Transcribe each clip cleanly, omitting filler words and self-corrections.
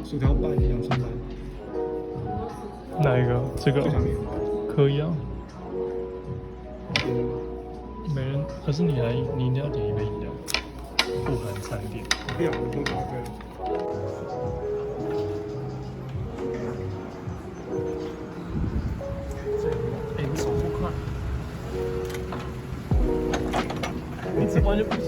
薯条拌洋葱拌。哪一个？这个？可以啊。没人，可是你一定要点一杯饮料，不含餐点。不要，我不搞这个。哎，你手不快，你怎么完全不行？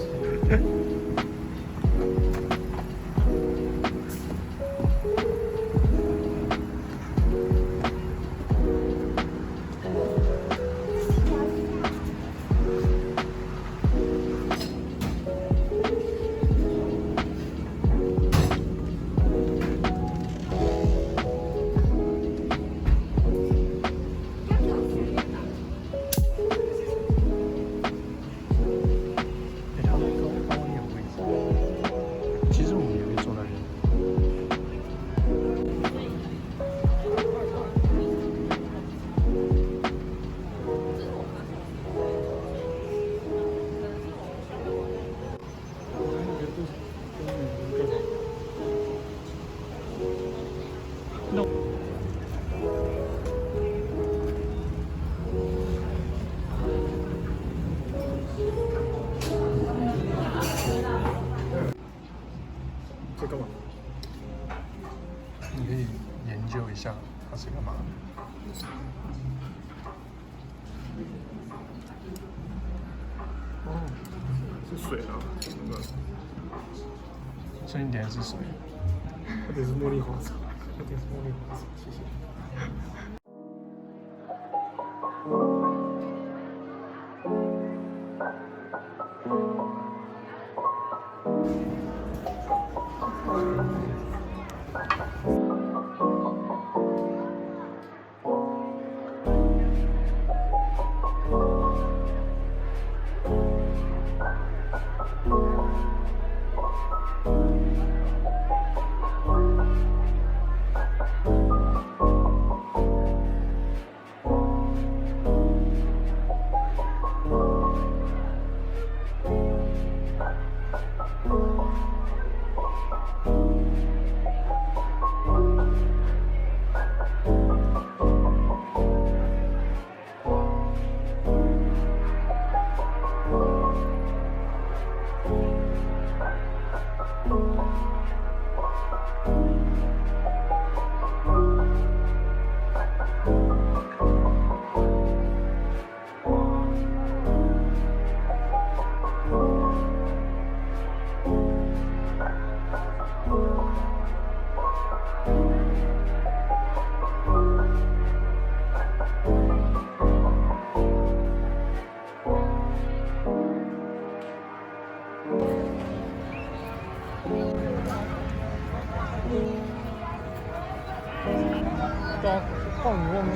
这干嘛？你可以研究一下它是干嘛的。哦，是水啊，那个。所以你点的是水？我点的是茉莉花茶，我点的是茉莉花茶，谢谢。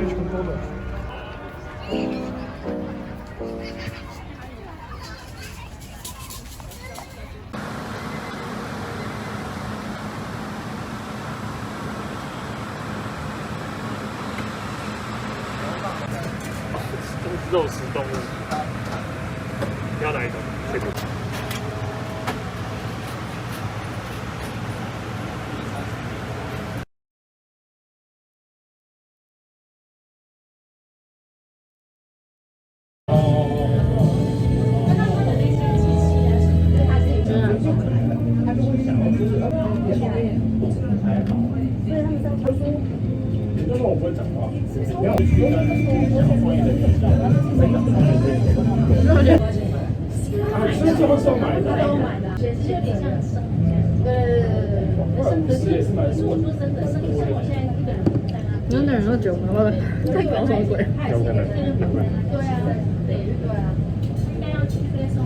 非常多的。肉食动物，你要哪一种？这个。就是我不会讲话，不要去跟专业的人讲。这是最后买的，其实有点像生对，可是我说真的，生我现在一个人在那，真的人都觉得我在搞什么鬼？有可能。对啊，对啊，应该要去接受。